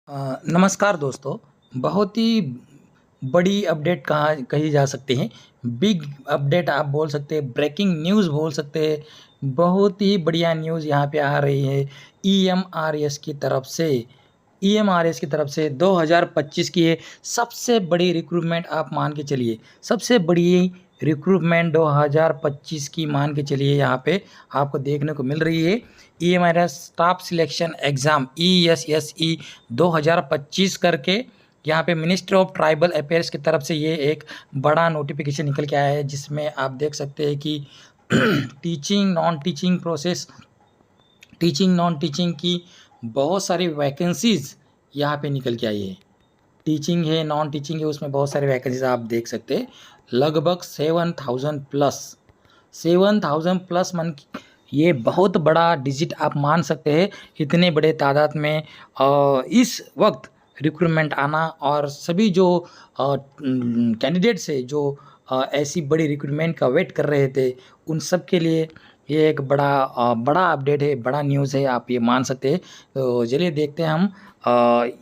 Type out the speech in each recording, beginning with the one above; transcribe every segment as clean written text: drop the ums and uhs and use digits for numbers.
नमस्कार दोस्तों। बहुत ही बड़ी अपडेट कही जा सकती है। बिग अपडेट आप बोल सकते हैं, ब्रेकिंग न्यूज़ बोल सकते हैं। बहुत ही बढ़िया न्यूज़ यहाँ पे आ रही है ईएमआरएस की तरफ से। ईएमआरएस की तरफ से 2025 की ये सबसे बड़ी रिक्रूटमेंट आप मान के चलिए। सबसे बड़ी रिक्रूटमेंट 2025 की मान के चलिए यहाँ पे आपको देखने को मिल रही है। ईएमआरएस स्टाफ सिलेक्शन एग्ज़ाम ईएसएसई 2025 करके यहाँ पे मिनिस्ट्री ऑफ ट्राइबल अफेयर्स की तरफ से ये एक बड़ा नोटिफिकेशन निकल के आया है, जिसमें आप देख सकते हैं कि teaching non teaching process, teaching non teaching की बहुत सारी वैकेंसीज़ यहाँ पे निकल के आई है। टीचिंग है, नॉन टीचिंग है, उसमें बहुत सारी वैकेंसीज आप देख सकते हैं। लगभग 7000 प्लस, 7000 प्लस मन ये बहुत बड़ा डिजिट आप मान सकते हैं। इतने बड़े तादाद में इस वक्त रिक्रूटमेंट आना और सभी जो कैंडिडेट्स है जो ऐसी बड़ी रिक्रूटमेंट का वेट कर रहे थे, उन सब के लिए ये एक बड़ा अपडेट है, बड़ा न्यूज़ है, आप ये मान सकते हैं। तो चलिए देखते हैं हम।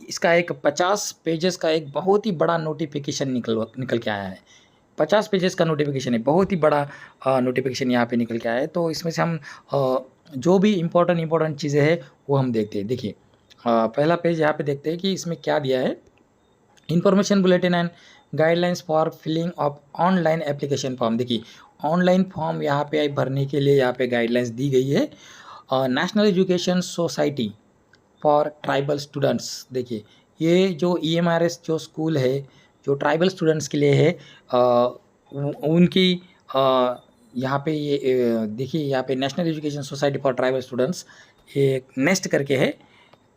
इसका एक 50 पेजेस का एक बहुत ही बड़ा नोटिफिकेशन निकल के आया है। 50 पेजेस का नोटिफिकेशन है, बहुत ही बड़ा नोटिफिकेशन यहाँ पे निकल के आया है। तो इसमें से हम जो भी इम्पोर्टेंट चीज़ें हैं वो हम देखते हैं। देखिए पहला पेज यहाँ पे देखते हैं कि इसमें क्या दिया है। Information bulletin and guidelines for filling of online application form. देखिए ऑनलाइन फॉर्म यहाँ पे भरने के लिए यहाँ पे गाइडलाइंस दी गई है। National education society for tribal students. देखिए ये जो ईएमआरएस जो स्कूल है जो ट्राइबल स्टूडेंट्स के लिए है, उनकी यहाँ पे ये देखिए यहाँ पे national education society for tribal students एक नेस्ट करके है।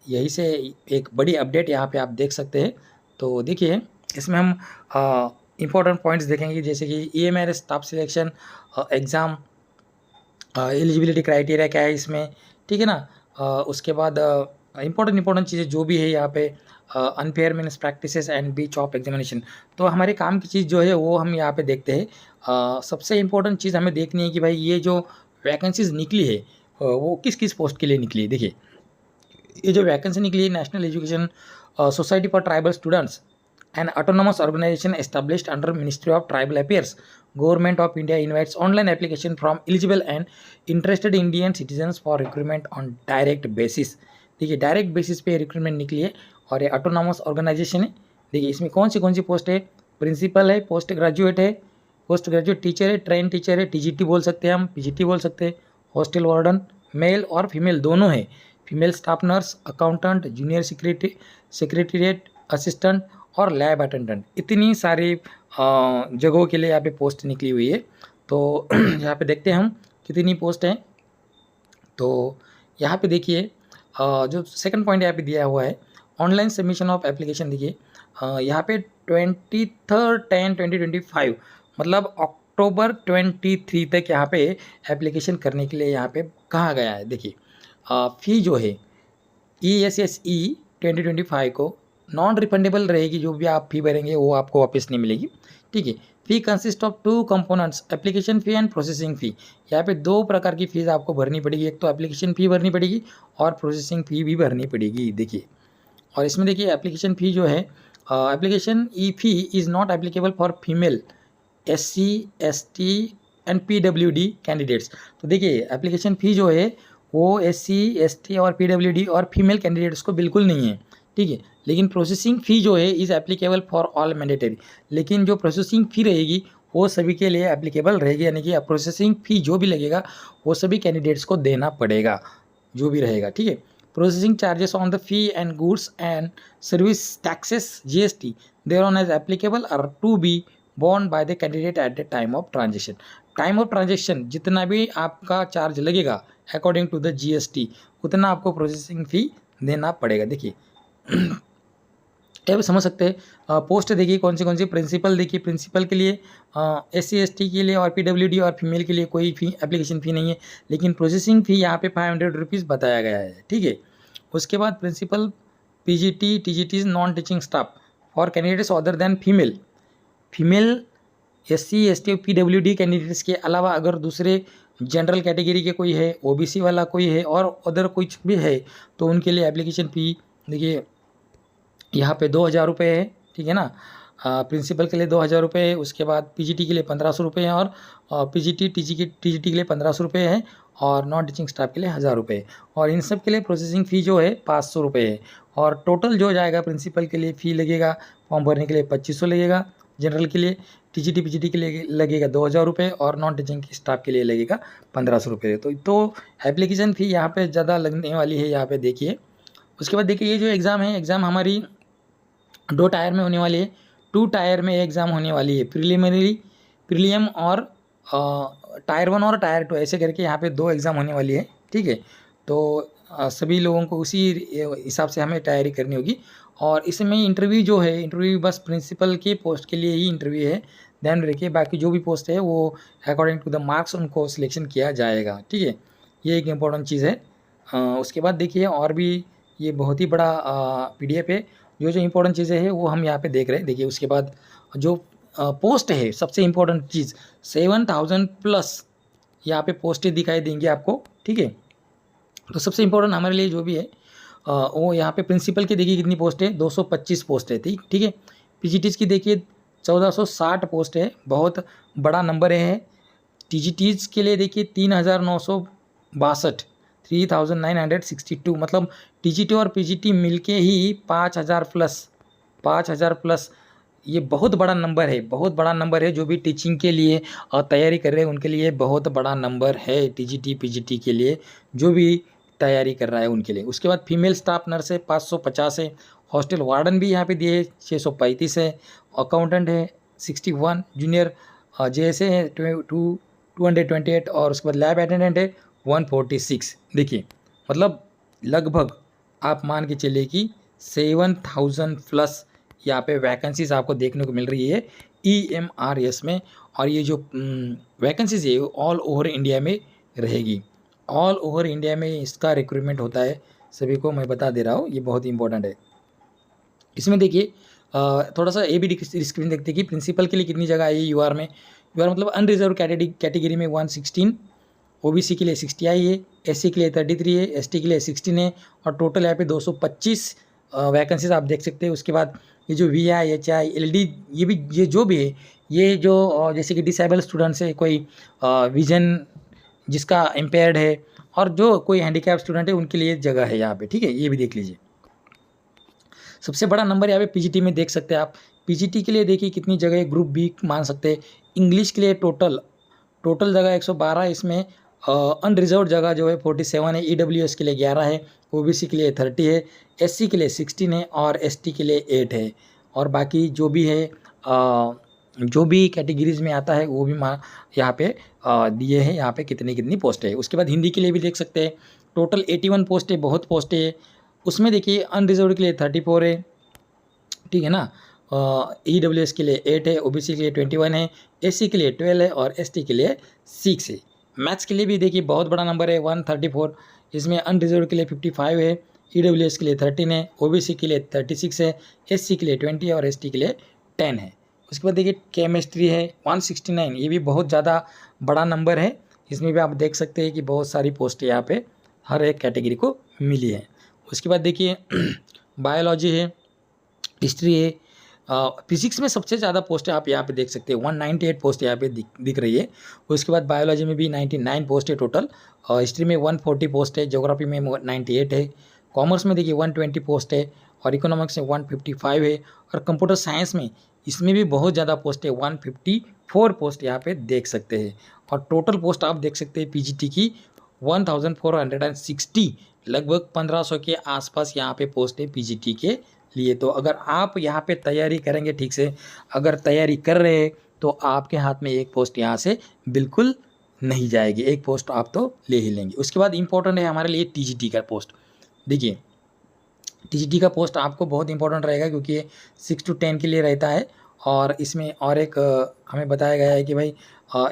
यही से एक बड़ी अपडेट यहाँ पे आप देख सकते हैं। तो देखिए इसमें हम इम्पोर्टेंट पॉइंट्स देखेंगे, जैसे कि EMRS staff selection exam eligibility criteria क्या है इसमें, ठीक है ना। उसके बाद इम्पोर्टेंट चीज़ें जो भी है यहाँ पे unfair means practices and beach of examination. तो हमारे काम की चीज़ जो है वो हम यहाँ पे देखते हैं। सबसे इम्पोर्टेंट चीज़ हमें देखनी है कि भाई ये जो वैकेंसीज निकली है वो किस किस पोस्ट के लिए निकली है। देखिए ये जो वैकेंसी निकली है national education society for tribal students an autonomous organization established under Ministry of Tribal Affairs, Government of India invites online application from eligible and interested Indian citizens for recruitment on direct basis। देखिए direct basis पे recruitment निकली है और ये autonomous organisation है। देखिए इसमें कौन सी पोस्ट है, प्रिंसिपल है, पोस्ट ग्रेजुएट है, पोस्ट ग्रेजुएट टीचर है, ट्रेन टीचर है, टीजीटी बोल सकते हैं हम, पीजीटी बोल सकते हैं, हॉस्टल वार्डन, मेल और फीमेल दोनों है, female staff nurse, accountant, junior secretariat assistant और लैब अटेंडेंट। इतनी सारी जगहों के लिए यहाँ पे पोस्ट निकली हुई है। तो यहाँ पे देखते हैं हम कितनी पोस्ट हैं। तो यहाँ पे देखिए जो सेकंड पॉइंट यहाँ पे दिया हुआ है ऑनलाइन सबमिशन ऑफ एप्लीकेशन। देखिए यहाँ पे 23/10/2025 मतलब अक्टूबर 23 तक यहाँ पे एप्लीकेशन करने के लिए यहाँ पे कहा गया है। देखिए फ़ी जो है ESSE 2025 को नॉन रिफंडेबल रहेगी। जो भी आप फ़ी भरेंगे वो आपको वापस नहीं मिलेगी, ठीक है। Fee consist of 2 components, application fee and processing fee. यहाँ पे 2 प्रकार की फ़ीस आपको भरनी पड़ेगी, एक तो एप्लीकेशन फ़ी भरनी पड़ेगी और प्रोसेसिंग फ़ी भी भरनी पड़ेगी। देखिए और इसमें देखिए एप्लीकेशन फ़ी जो है application fee is not applicable for female SC ST and PWD candidates. तो देखिए एप्लीकेशन फ़ी जो है वो SC ST और PWD और फीमेल कैंडिडेट्स को बिल्कुल नहीं है, ठीक है। लेकिन प्रोसेसिंग फ़ी जो है is applicable for all mandatory. लेकिन जो प्रोसेसिंग फ़ी रहेगी वो सभी के लिए एप्लीकेबल रहेगी, यानी कि प्रोसेसिंग फ़ी जो भी लगेगा वो सभी कैंडिडेट्स को देना पड़ेगा, जो भी रहेगा, ठीक है। Processing charges on the fee and goods and service taxes GST there on as applicable are to be borne by the candidate at the time of transaction. Time of transaction जितना भी आपका चार्ज लगेगा according to the GST उतना आपको processing fee देना पड़ेगा। देखिए अब समझ सकते हैं। पोस्ट देखिए कौन सी प्रिंसिपल। देखिए प्रिंसिपल के लिए SC ST के लिए और PWD और फीमेल के लिए कोई फ़ी एप्लीकेशन फ़ी नहीं है, लेकिन प्रोसेसिंग फ़ी यहाँ पे 500 रुपीज़ बताया गया है, ठीक है। उसके बाद principal PGT TGT non teaching staff for candidates other than female SC ST और PWD कैंडिडेट्स के अलावा अगर दूसरे जनरल कैटेगरी के कोई है, OBC वाला कोई है और अदर कुछ भी है तो उनके लिए एप्लीकेशन फ़ी देखिए यहाँ पे 2,000 रुपये है, ठीक है ना। प्रिंसिपल के लिए 2,000 रुपये है, उसके बाद पीजीटी के लिए 1,500 रुपये है, और पीजीटी टीजीटी के लिए 1,500 रुपये है, और नॉन टीचिंग स्टाफ के लिए 1,000 रुपये, और इन सब के लिए प्रोसेसिंग फ़ी जो है 500 रुपये है। और टोटल जो जाएगा प्रिंसिपल के लिए फ़ी लगेगा, फॉर्म भरने के लिए 2,500 लगेगा, जनरल के लिए टीजीटी पीजीटी के लिए लगेगा 2,000 रुपये, और नॉन टीचिंग स्टाफ के लिए लगेगा 1,500 रुपये। तो एप्लीकेशन फ़ी यहाँ पे ज़्यादा लगने वाली है, यहाँ पे देखिए। उसके बाद देखिए ये जो एग्ज़ाम है, एग्ज़ाम हमारी 2 टायर में होने वाली है। 2 टायर में एग्ज़ाम होने वाली है, प्रीलिम और टायर 1 और टायर 2 ऐसे करके यहाँ पे 2 एग्ज़ाम होने वाली है, ठीक है। तो सभी लोगों को उसी हिसाब से हमें तैयारी करनी होगी। और इसमें इंटरव्यू जो है, इंटरव्यू बस प्रिंसिपल के पोस्ट के लिए ही इंटरव्यू है, ध्यान रखिए। बाकी जो भी पोस्ट है वो अकॉर्डिंग टू द मार्क्स उनको सिलेक्शन किया जाएगा, ठीक है। ये एक इम्पोर्टेंट चीज़ है। उसके बाद देखिए और भी ये बहुत ही बड़ा PDF है। जो इम्पोर्टेंट चीज़ें हैं वो हम यहाँ पे देख रहे हैं। देखिए उसके बाद जो पोस्ट है, सबसे इम्पोर्टेंट चीज़ 7,000 प्लस यहाँ पे पोस्टें दिखाई देंगी आपको, ठीक है। तो सबसे इम्पोर्टेंट हमारे लिए जो भी है वो यहाँ पे प्रिंसिपल की देखिए कितनी पोस्ट है, 225 पोस्ट है, ठीक है। पीजीटीज की देखिए 1460 पोस्ट है, बहुत बड़ा नंबर है। टीजीटीज के लिए देखिए 3,962, 3,962, मतलब टीजीटी और पीजीटी मिलके ही 5,000 प्लस। ये बहुत बड़ा नंबर है, बहुत बड़ा नंबर है। जो भी टीचिंग के लिए तैयारी कर रहे हैं उनके लिए बहुत बड़ा नंबर है, टीजीटी पीजीटी के लिए जो भी तैयारी कर रहा है उनके लिए। उसके बाद फीमेल स्टाफ नर्स है 550 है, हॉस्टल वार्डन भी यहाँ पे दिए 635 है, अकाउंटेंट है 61, जूनियर JSA है 228, और उसके बाद लैब अटेंडेंट है 146। देखिए मतलब लगभग आप मान के चलिए कि 7,000 प्लस यहाँ पे वैकेंसीज आपको देखने को मिल रही है EMRS में। और ये जो वैकेंसीज है ऑल ओवर इंडिया में रहेगी, ऑल ओवर इंडिया में इसका रिक्रूटमेंट होता है, सभी को मैं बता दे रहा हूँ, ये बहुत ही इंपॉर्टेंट है। इसमें देखिए थोड़ा सा ये भी स्क्रीन देखते हैं कि प्रिंसिपल के लिए कितनी जगह आई है UR में। UR मतलब अनरिजर्व कैटेगरी में 116, OBC के लिए 60 आई है, SC के लिए 33 है, ST के लिए 16 है, और टोटल यहाँ पे 225 वैकेंसीज आप देख सकते हैं। उसके बाद ये जो VI HI LD ये जो भी है, ये जो जैसे कि डिसेबल स्टूडेंट्स है, कोई विजन जिसका इम्पेयर्ड है, और जो कोई हैंडीकैप स्टूडेंट है उनके लिए जगह है यहाँ पे, ठीक है। ये भी देख लीजिए। सबसे बड़ा नंबर यहाँ पे पीजीटी में देख सकते हैं आप। पीजीटी के लिए देखिए कितनी जगह है, ग्रुप B मान सकते हैं। इंग्लिश के लिए टोटल जगह 112, इसमें अनरिजर्व जगह जो है 47 है, EWS के लिए 11 है, OBC के लिए 30 है, SC के लिए 16 है, और ST के लिए 8 है। और बाकी जो भी है जो भी कैटेगरीज में आता है वो भी यहाँ पे दिए हैं, यहाँ पे कितनी पोस्ट है। उसके बाद हिंदी के लिए भी देख सकते हैं, टोटल 81 पोस्ट है, बहुत पोस्ट है। उसमें देखिए अनरिजर्व के लिए 34 है, ठीक है ना। EWS के लिए 8 है, OBC के लिए 21 है, SC के लिए 12 है, और ST के लिए 6 है। मैथ्स के लिए भी देखिए बहुत बड़ा नंबर है 134, इसमें अनरिजर्व के लिए 55 है, EWS के लिए 13 है, OBC के लिए 36 है, SC के लिए 20 है, और ST के लिए 10 है। उसके बाद देखिए केमिस्ट्री है 169, ये भी बहुत ज़्यादा बड़ा नंबर है। इसमें भी आप देख सकते हैं कि बहुत सारी पोस्ट यहाँ पे हर एक कैटेगरी को मिली है। उसके बाद देखिए बायोलॉजी है, हिस्ट्री है, फिजिक्स में सबसे ज़्यादा पोस्ट है, आप यहाँ पे देख सकते हैं 198 पोस्ट यहाँ पे दिख रही है। उसके बाद बायोलॉजी में भी 99 पोस्ट है टोटल, हिस्ट्री में 140 पोस्ट है, ज्योग्राफी में 98 है, कॉमर्स में देखिए 120 पोस्ट है, और इकोनॉमिक्स में 155 है, और कंप्यूटर साइंस में इसमें भी बहुत ज़्यादा पोस्ट है 154 पोस्ट यहाँ पे देख सकते हैं। और टोटल पोस्ट आप देख सकते हैं पीजीटी की 1460, लगभग 1500 के आसपास यहाँ पे पोस्ट है पीजीटी के लिए। तो अगर आप यहाँ पे तैयारी करेंगे ठीक से, अगर तैयारी कर रहे हैं तो आपके हाथ में एक पोस्ट यहाँ से बिल्कुल नहीं जाएगी, एक पोस्ट आप तो ले ही लेंगे। उसके बाद इंपॉर्टेंट है हमारे लिए टीजीटी का पोस्ट। देखिए टीजीटी का पोस्ट आपको बहुत इंपॉर्टेंट रहेगा क्योंकि ये 6 to 10 के लिए रहता है। और इसमें और एक हमें बताया गया है कि भाई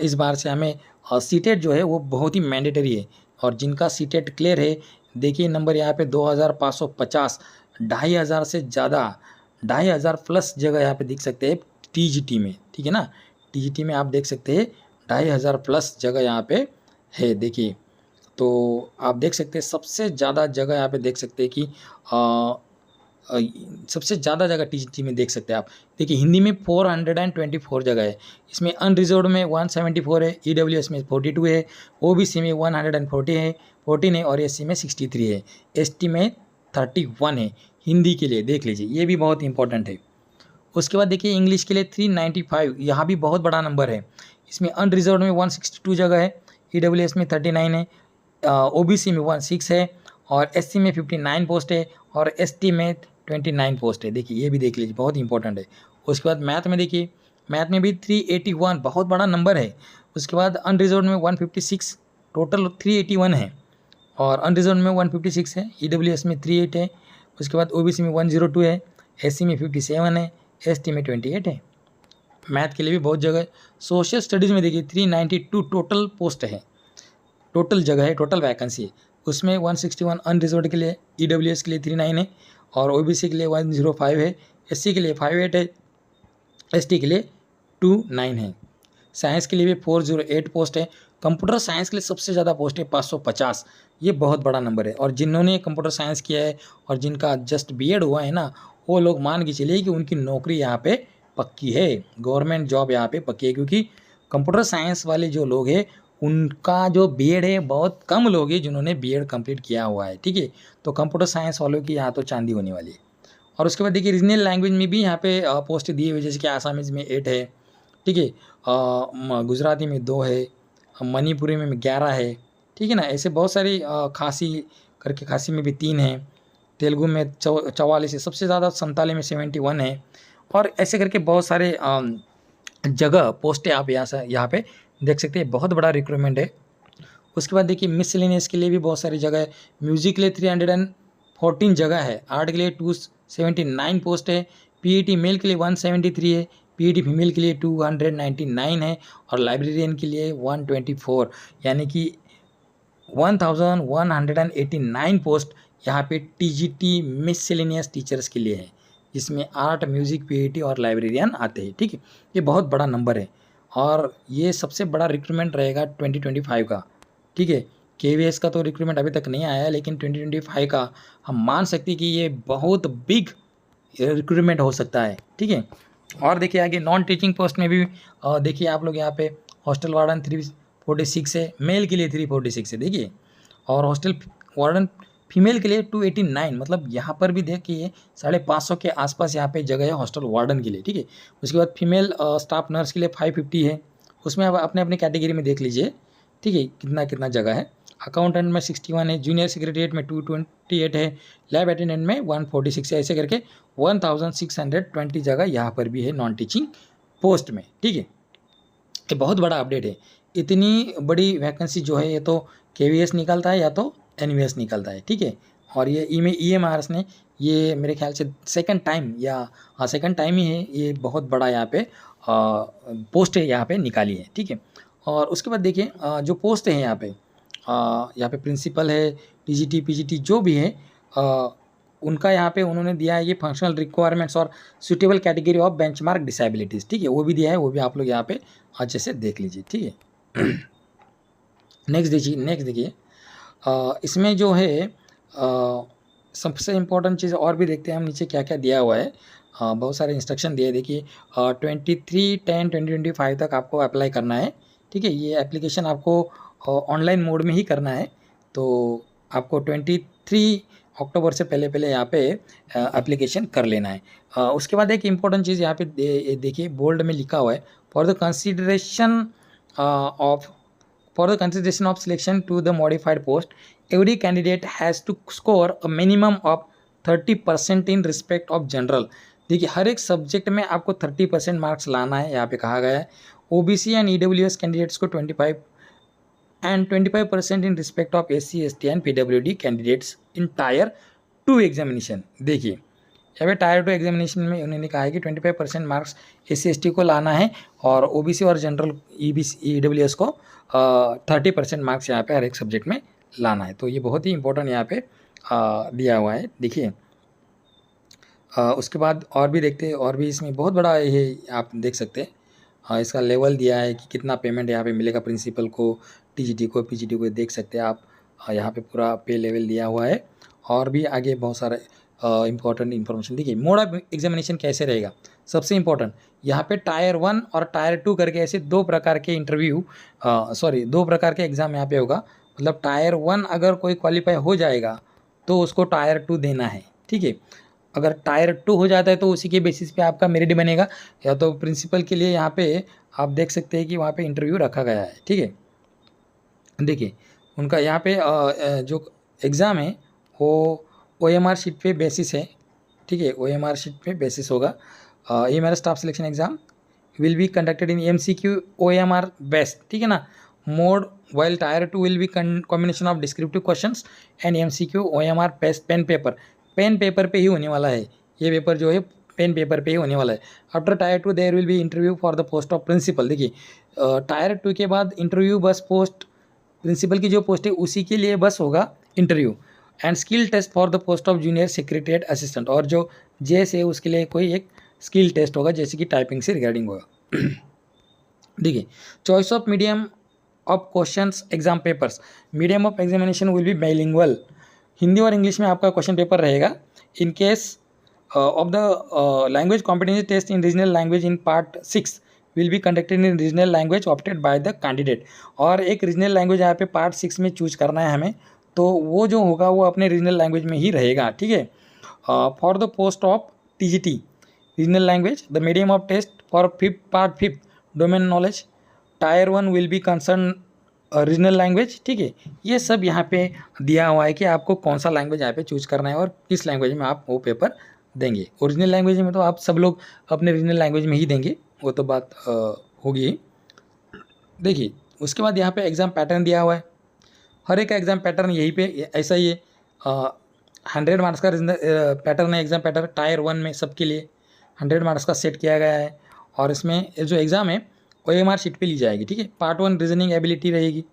इस बार से हमें सीटेट जो है वो बहुत ही मैंडेटरी है, और जिनका सीटेट क्लियर है देखिए नंबर यहाँ पे 2,550, 2,500 से ज़्यादा, 2,500 प्लस जगह यहाँ पे दिख सकते हैं टीजीटी में, ठीक है ना। टीजीटी में आप देख सकते हैं 2,500 प्लस जगह यहाँ पे है। देखिए तो आप देख सकते हैं सबसे ज़्यादा जगह यहाँ पे देख सकते हैं कि सबसे ज़्यादा जगह टीजीटी में देख सकते हैं आप। देखिए हिंदी में 424 जगह है, इसमें अनरिजर्व्ड में 174 है, ईडब्ल्यूएस में 42 है, ओबीसी में 140 है 14 है और एससी में 63 है, एसटी में 31 है। हिंदी के लिए देख लीजिए, ये भी बहुत इंपॉर्टेंट है। उसके बाद देखिए इंग्लिश के लिए 395, यहाँ भी बहुत बड़ा नंबर है। इसमें अनरिजर्व्ड में 162 जगह है, ईडब्ल्यूएस में 39 है, ओबीसी में 16 है और एससी में 59 पोस्ट है और एसटी में 29 पोस्ट है। देखिए ये भी देख लीजिए, बहुत इंपॉर्टेंट है। उसके बाद मैथ में देखिए, मैथ में भी 381 बहुत बड़ा नंबर है। उसके बाद अनरिजर्व्ड में 156, टोटल 381 है और अनरिजर्व्ड में 156 है, ईडब्ल्यूएस में 38 है। उसके बाद ओबीसी में 102 है, एससी में 57 है, एसटी में 28 है। मैथ के लिए भी बहुत जगह है। सोशल स्टडीज़ में देखिए 392 टोटल पोस्ट है, टोटल जगह है, टोटल वैकेंसी है। उसमें 161 अनरिजर्व्ड के लिए, ईडब्ल्यूएस के लिए 39 है और ओबीसी के लिए 105 है, एससी के लिए 58 है, एसटी के लिए 29 है। साइंस के लिए भी 408 पोस्ट है। कंप्यूटर साइंस के लिए सबसे ज़्यादा पोस्ट है 550, ये बहुत बड़ा नंबर है। और जिन्होंने कंप्यूटर साइंस किया है और जिनका जस्ट बीएड हुआ है ना, वो लोग मान के चलिए कि उनकी नौकरी यहाँ पे पक्की है, गवर्नमेंट जॉब यहाँ पे पक्की है। क्योंकि कंप्यूटर साइंस वाले जो लोग हैं उनका जो बीएड है, बहुत कम लोग हैं जिन्होंने बीएड कंप्लीट किया हुआ है, ठीक है। तो कंप्यूटर साइंस वालों की यहाँ तो चांदी होने वाली है। और उसके बाद देखिए रीजनल लैंग्वेज में भी यहाँ पे पोस्ट दिए हुए, जैसे कि आसामीज में 8 है, ठीक है, गुजराती में 2 है, मणिपुरी में 11 है, ठीक है ना। ऐसे बहुत सारी खासी करके, खासी में भी 3 है, तेलुगु में 44 है, सबसे ज़्यादा संताली में 71 है। और ऐसे करके बहुत सारे जगह पोस्ट है, आप यहाँ पे देख सकते हैं, बहुत बड़ा रिक्रूटमेंट है। उसके बाद देखिए मिसलेनियस के लिए भी बहुत सारी जगह है। म्यूजिक के लिए 314 जगह है, आर्ट के लिए 279 पोस्ट है, पीईटी मेल के लिए 173 है, पीईटी फीमेल के लिए 299 है और लाइब्रेरियन के लिए 124, यानी कि 1189 पोस्ट यहाँ पे टीजीटी मिसलेनियस टीचर्स के लिए है, जिसमें आर्ट, म्यूज़िक, पीईटी और लाइब्रेरियन आते हैं, ठीक है। ये बहुत बड़ा नंबर है और ये सबसे बड़ा रिक्रूटमेंट रहेगा 2025 का, ठीक है। केवीएस का तो रिक्रूटमेंट अभी तक नहीं आया, लेकिन 2025 का हम मान सकते हैं कि ये बहुत बिग रिक्रूटमेंट हो सकता है, ठीक है। और देखिए आगे नॉन टीचिंग पोस्ट में भी देखिए आप लोग यहाँ पे हॉस्टल वार्डन 346 है, मेल के लिए 346 है, देखिए। और हॉस्टल वार्डन फीमेल के लिए 289, मतलब यहाँ पर भी देखिए 550 के आसपास यहाँ पे जगह है हॉस्टल वार्डन के लिए, ठीक है। उसके बाद फीमेल स्टाफ नर्स के लिए 550 है, उसमें आप अपने अपने कैटेगरी में देख लीजिए, ठीक है, कितना कितना जगह है। अकाउंटेंट में 61 है, जूनियर सेक्रेटरीट में 228 है, लैब अटेंडेंट में 146 है, ऐसे करके 1620 जगह यहाँ पर भी है नॉन टीचिंग पोस्ट में, ठीक है। ये बहुत बड़ा अपडेट है। इतनी बड़ी वैकेंसी जो है ये तो केवीएस निकलता है या तो एनवीएस निकलता है, ठीक है। और ये ईएमआरएस ने ये मेरे ख्याल से सेकंड टाइम सेकंड टाइम ही है, ये बहुत बड़ा यहाँ पे पोस्ट है यहाँ पे निकाली है, ठीक है। और उसके बाद देखिए जो पोस्ट है यहाँ पे प्रिंसिपल है, टीजीटी, पीजीटी जो भी है उनका यहाँ पे उन्होंने दिया है ये फंक्शनल रिक्वायरमेंट्स और suitable category of benchmark disabilities, ठीक है, वो भी दिया है, वो भी आप लोग यहाँ पे अच्छे से देख लीजिए, ठीक है। नेक्स्ट देखिए इसमें जो है सबसे इम्पोर्टेंट चीज़ और भी देखते हैं हम नीचे क्या क्या दिया हुआ है। बहुत सारे इंस्ट्रक्शन दिए, देखिए 23/10/2025 तक आपको अप्लाई करना है, ठीक है। ये एप्लीकेशन आपको ऑनलाइन मोड में ही करना है, तो आपको 23 अक्टूबर से पहले पहले यहाँ पे एप्लीकेशन कर लेना है। उसके बाद एक इम्पॉर्टेंट चीज़ यहाँ पे देखिए बोल्ड में लिखा हुआ है, for the consideration of selection to the modified post, every candidate has to score a minimum of 30% in respect of general। देखिए हर एक सब्जेक्ट में आपको 30% मार्क्स लाना है, यहाँ पे कहा गया है। ओबीसी एंड ईडब्ल्यूएस कैंडिडेट्स को 25 and 25% in respect of SC, ST and PWD candidates in Tier 2 examination. देखिए यहाँ पे Tier 2 एग्जामिनेशन में उन्होंने कहा है कि 25% मार्क्स SC, ST को लाना है और ओबीसी और जनरल EWS को 30% मार्क्स यहाँ पे हर एक सब्जेक्ट में लाना है। तो ये बहुत ही इंपॉर्टेंट यहाँ पे दिया हुआ है, देखिए। उसके बाद और भी देखते हैं, और भी इसमें बहुत बड़ा ये आप देख सकते हैं। इसका लेवल दिया है कि कितना पेमेंट यहाँ पे मिलेगा प्रिंसिपल को, टीजीटी को, पीजीटी को, देख सकते हैं आप। यहाँ पे पूरा पे लेवल दिया हुआ है और भी आगे बहुत सारे इंपॉर्टेंट इन्फॉर्मेशन। देखिए मोड ऑफ एग्जामिनेशन कैसे रहेगा, सबसे इंपॉर्टेंट यहाँ पे टायर 1 और टायर 2 करके ऐसे दो प्रकार के इंटरव्यू, दो प्रकार के एग्ज़ाम यहाँ पे होगा। मतलब टायर 1 अगर कोई क्वालिफाई हो जाएगा तो उसको टायर 2 देना है, ठीक है। अगर टायर 2 हो जाता है तो उसी के बेसिस पे आपका मेरिट बनेगा। या तो प्रिंसिपल के लिए यहाँ पे आप देख सकते हैं कि वहाँ पे इंटरव्यू रखा गया है, ठीक है। देखिए उनका यहाँ पे जो एग्ज़ाम है वो OMR शीट पे बेसिस है, ठीक है। OMR शीट पे बेसिस होगा। ये मेरा staff selection exam will be conducted in MCQ OMR based, ठीक है ना। Mode while tier 2 will be combination of descriptive questions and MCQ OMR based pen paper पे ही होने वाला है। ये पेपर जो है पेन पेपर पे ही होने वाला है। After tier 2 there will be interview for the post of principal. देखिए टायर 2 के बाद इंटरव्यू बस पोस्ट प्रिंसिपल की जो पोस्ट है उसी के लिए बस होगा interview. And skill test for the post of junior secretariat assistant, और जो जेस है उसके लिए कोई एक स्किल टेस्ट होगा जैसे कि टाइपिंग से रिगार्डिंग होगा। देखिए choice of medium of questions exam papers, medium of examination will be bilingual, Hindi और इंग्लिश में आपका क्वेश्चन पेपर रहेगा। In case of the language competency test in regional language in part 6 will be conducted in regional language opted by the candidate. और एक regional language यहाँ पे part 6 में choose करना है हमें, तो वो जो होगा वो अपने रीजनल लैंग्वेज में ही रहेगा, ठीक है। For the post of TGT regional language the medium of test for part 5 domain knowledge tier 1 will be concern regional language, ठीक है। ये सब यहाँ पे दिया हुआ है कि आपको कौन सा लैंग्वेज यहाँ पे चूज करना है और किस लैंग्वेज में आप वो पेपर देंगे। ओरिजिनल लैंग्वेज में तो आप सब लोग अपने रीजनल लैंग्वेज में ही देंगे, वो तो बात होगी। देखिए उसके बाद यहाँ पे एग्ज़ाम पैटर्न दिया हुआ है, हर एक का एग्ज़ाम पैटर्न यहीं पे ऐसा ही है। 100 मार्क्स का पैटर्न है एग्ज़ाम पैटर्न, टायर 1 में सबके लिए 100 मार्क्स का सेट किया गया है। और इसमें जो एग्ज़ाम है OMR शीट पे ली जाएगी, ठीक है। पार्ट 1 रीजनिंग एबिलिटी रहेगी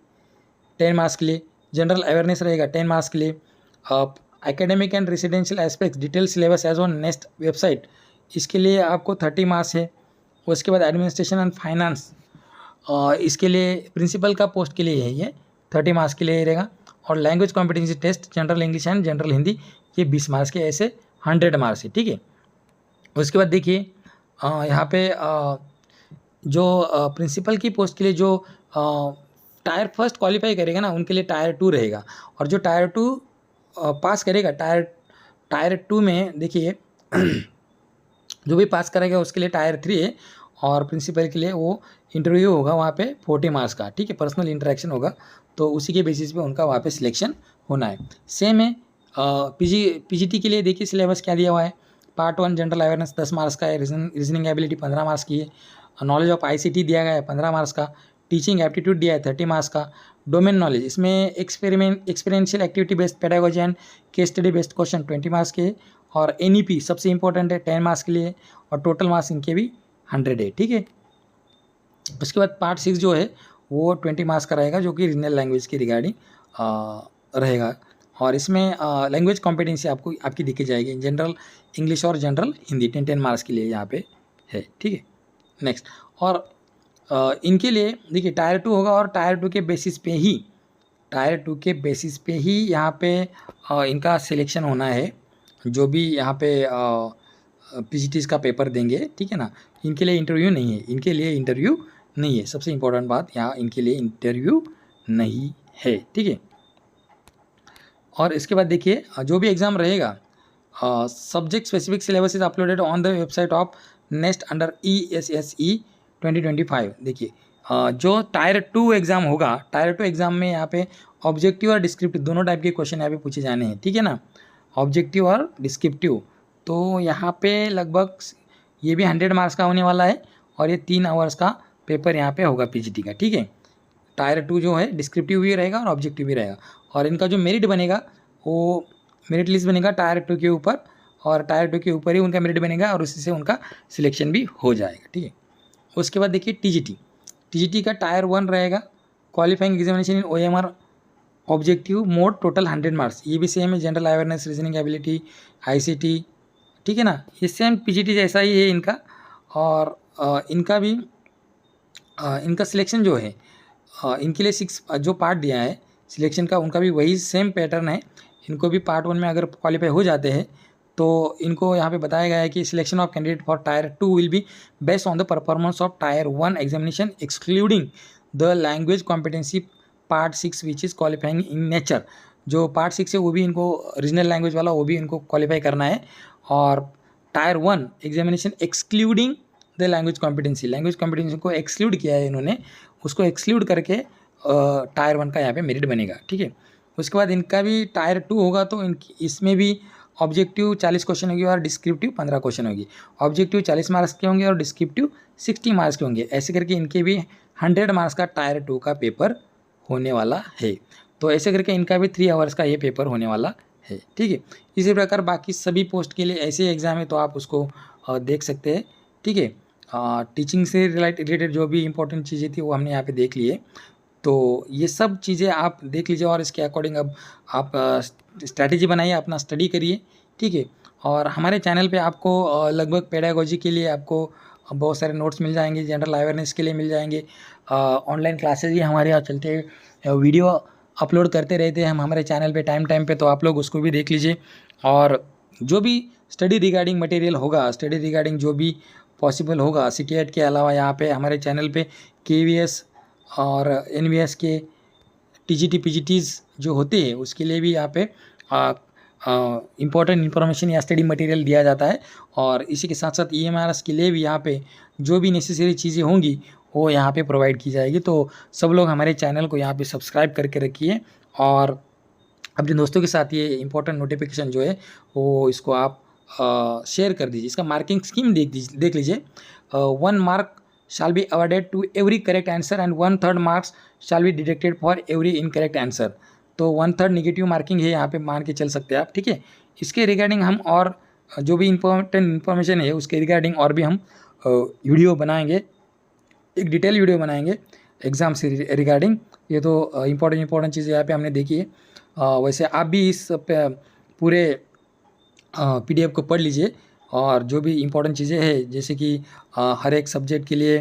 10 मार्क्स के लिए, जनरल अवेयरनेस रहेगा 10 मार्क्स के लिए, academic and residential aspects detail syllabus as on next website, इसके लिए आपको 30 मार्क्स है। उसके बाद एडमिनिस्ट्रेशन एंड फाइनेंस, इसके लिए प्रिंसिपल का पोस्ट के लिए है ये 30 मार्क्स के लिए रहेगा। और language competency test general English and general Hindi, ये 20 मार्क्स के ऐसे 100 मार्क्स है, ठीक है। उसके बाद देखिए यहाँ पे जो प्रिंसिपल की पोस्ट के लिए जो टायर फर्स्ट क्वालिफाई करेगा ना उनके लिए टायर 2 रहेगा। और जो टायर 2 पास करेगा टायर 2 में देखिए जो भी पास करेगा उसके लिए टायर 3 है। और प्रिंसिपल के लिए वो इंटरव्यू होगा वहाँ पे 40 मार्क्स का, ठीक है। पर्सनल इंटरेक्शन होगा, तो उसी के बेसिस पे उनका वहाँ पे सिलेक्शन होना है। सेम है PGT के लिए। देखिए सिलेबस क्या दिया हुआ है। पार्ट 1 जनरल अवेयरनेस 10 मार्क्स का है, रीजनिंग एबिलिटी 15 मार्क्स की है, नॉलेज ऑफ ICT दिया गया है 15 मार्क्स का, टीचिंग एप्टीट्यूड दिया है 30 मार्क्स का, डोमेन नॉलेज इसमें experiential activity based pedagogy and case study based question 20 marks के, और NEP सबसे इंपॉर्टेंट है 10 मार्क्स के लिए, और टोटल मार्क्स इनके भी 100 है, ठीक है। उसके बाद पार्ट 6 जो है वो 20 मार्क्स का रहेगा, जो कि रीजनल लैंग्वेज की रिगार्डिंग रहेगा। और इसमें लैंग्वेज कॉम्पिटेंसी आपकी दिखी जाएगी, जनरल इंग्लिश और जनरल हिंदी 10 मार्क्स के लिए यहाँ पे है, ठीक है। नेक्स्ट, और इनके लिए देखिए टायर 2 होगा, और टायर 2 के बेसिस पे ही यहाँ पे इनका सिलेक्शन होना है। जो भी यहाँ पे PGTs का पेपर देंगे, ठीक है ना, इनके लिए इंटरव्यू नहीं है, सबसे इम्पोर्टेंट बात यहाँ इनके लिए इंटरव्यू नहीं है, ठीक है। और इसके बाद देखिए जो भी एग्ज़ाम रहेगा subject specific syllabus is uploaded on the website of next under ESSE 2025। देखिए जो टायर 2 एग्ज़ाम होगा, टायर 2 एग्ज़ाम में यहाँ पे ऑब्जेक्टिव और डिस्क्रिप्टिव दोनों टाइप के क्वेश्चन यहाँ पे पूछे जाने हैं, ठीक है ना, ऑब्जेक्टिव और डिस्क्रिप्टिव। तो यहाँ पे लगभग ये भी 100 मार्क्स का होने वाला है, और ये 3 आवर्स का पेपर यहाँ पे होगा PGT का, ठीक है। टायर 2 जो है डिस्क्रिप्टिव भी रहेगा और ऑब्जेक्टिव भी रहेगा, और इनका जो मेरिट बनेगा वो मेरिट लिस्ट बनेगा टायर 2 के ऊपर, और टायर 2 के ऊपर ही उनका मेरिट बनेगा, और उसी से उनका सिलेक्शन भी हो जाएगा, ठीक है। उसके बाद देखिए TGT का टायर 1 रहेगा, qualifying examination in OMR objective mode total 100 marks, ये भी सेम है, general awareness, reasoning ability, ICT, ठीक है ना, ये सेम PGT जैसा ही है इनका। और इनका सिलेक्शन जो है इनके लिए 6 जो पार्ट दिया है सिलेक्शन का, उनका भी वही सेम पैटर्न है। इनको भी पार्ट 1 में अगर क्वालिफाई हो जाते हैं तो इनको यहाँ पे बताया गया है कि selection of candidate for tyre 2 will be based on the performance of tyre 1 examination excluding the language competency part 6 which is qualifying in nature. जो पार्ट 6 है वो भी इनको रीजनल लैंग्वेज वाला वो भी इनको क्वालिफाई करना है। और tyre 1 examination excluding the language competency को एक्सक्लूड किया है इन्होंने, उसको एक्सक्लूड करके टायर 1 का यहाँ पे मेरिट बनेगा। ठीक है, उसके बाद इनका भी टायर 2 होगा तो इसमें भी ऑब्जेक्टिव 40 क्वेश्चन होगी और डिस्क्रिप्टिव 15 क्वेश्चन होगी। ऑब्जेक्टिव 40 मार्क्स के होंगे और डिस्क्रिप्टिव 60 मार्क्स के होंगे। ऐसे करके इनके भी 100 मार्क्स का टायर 2 का पेपर होने वाला है। तो ऐसे करके इनका भी 3 आवर्स का ये पेपर होने वाला है। ठीक है, इसी प्रकार बाकी सभी पोस्ट के लिए ऐसे एग्ज़ाम है तो आप उसको देख सकते हैं। ठीक है, टीचिंग से रिलेटेड जो भी इंपॉर्टेंट चीज़ें थी वो हमने यहाँ पे देख ली है। तो ये सब चीज़ें आप देख लीजिए और इसके अकॉर्डिंग अब आप स्ट्रैटेजी बनाइए, अपना स्टडी करिए। ठीक है, और हमारे चैनल पे आपको लगभग पेडागोजी के लिए आपको बहुत सारे नोट्स मिल जाएंगे, जनरल अवेयरनेस के लिए मिल जाएंगे, ऑनलाइन क्लासेस भी हमारे यहाँ चलते हैं, वीडियो अपलोड करते रहते हैं हम हमारे चैनल पे टाइम पे, तो आप लोग उसको भी देख लीजिए। और जो भी स्टडी रिगार्डिंग मटेरियल होगा, स्टडी रिगार्डिंग जो भी पॉसिबल होगा CTET के अलावा यहाँ पे हमारे चैनल पे KVS और NVS के TGT PGTs जो होते हैं उसके लिए भी यहाँ पे इम्पोर्टेंट इन्फॉर्मेशन या स्टडी मटेरियल दिया जाता है। और इसी के साथ साथ EMRS के लिए भी यहाँ पे जो भी नेसेसरी चीज़ें होंगी वो यहाँ पे प्रोवाइड की जाएगी। तो सब लोग हमारे चैनल को यहाँ पे सब्सक्राइब करके रखिए और अपने दोस्तों के साथ ये इम्पोर्टेंट नोटिफिकेशन जो है वो इसको आप शेयर कर दीजिए। इसका मार्किंग स्कीम देख लीजिए। 1 mark shall be awarded to every correct answer and 1/3 marks shall be deducted for every incorrect answer। तो 1/3 नेगेटिव मार्किंग है, यहाँ पे मान के चल सकते हैं आप। ठीक है, इसके रिगार्डिंग हम और जो भी इम्पोर्टेंट इन्फॉर्मेशन है उसके रिगार्डिंग और भी हम वीडियो बनाएंगे, एक डिटेल वीडियो बनाएंगे एग्ज़ाम से रिगार्डिंग। ये तो इम्पोर्टेंट चीज़ें यहाँ पे हमने देखी है। वैसे आप भी इस पूरे PDF को पढ़ लीजिए और जो भी इम्पोर्टेंट चीज़ें हैं जैसे कि हर एक सब्जेक्ट के लिए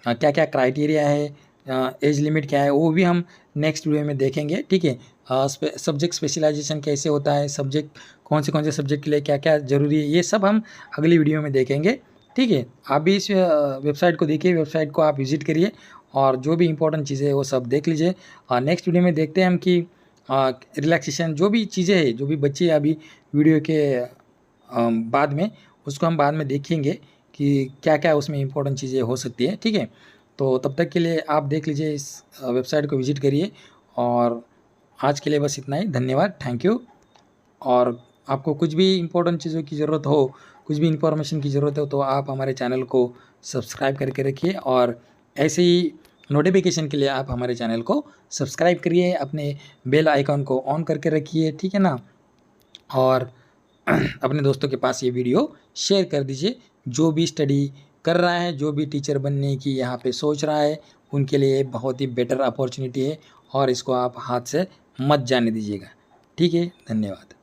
क्या क्या क्राइटेरिया है, एज लिमिट क्या है, वो भी हम नेक्स्ट वीडियो में देखेंगे। ठीक है, सब्जेक्ट स्पेशलाइजेशन कैसे होता है, सब्जेक्ट कौन से सब्जेक्ट के लिए क्या क्या ज़रूरी है, ये सब हम अगली वीडियो में देखेंगे। ठीक है, आप भी इस वेबसाइट को देखिए, वेबसाइट को आप विज़िट करिए और जो भी इम्पोर्टेंट चीज़ें हैं वो सब देख लीजिए। नेक्स्ट वीडियो में देखते हैं हम कि रिलैक्सेशन जो भी चीज़ें हैं जो भी बच्चे अभी वीडियो के बाद में उसको हम बाद में देखेंगे कि क्या क्या उसमें इम्पोर्टेंट चीज़ें हो सकती है। ठीक है, तो तब तक के लिए आप देख लीजिए, इस वेबसाइट को विज़िट करिए। और आज के लिए बस इतना ही, धन्यवाद, थैंक यू। और आपको कुछ भी इम्पोर्टेंट चीज़ों की ज़रूरत हो, कुछ भी इन्फॉर्मेशन की ज़रूरत हो तो आप हमारे चैनल को सब्सक्राइब करके रखिए और ऐसे ही नोटिफिकेशन के लिए आप हमारे चैनल को सब्सक्राइब करिए, अपने बेल आइकन को ऑन करके रखिए। ठीक है ना, और अपने दोस्तों के पास ये वीडियो शेयर कर दीजिए। जो भी स्टडी कर रहा है, जो भी टीचर बनने की यहाँ पे सोच रहा है, उनके लिए बहुत ही बेटर अपॉर्चुनिटी है और इसको आप हाथ से मत जाने दीजिएगा। ठीक है, धन्यवाद।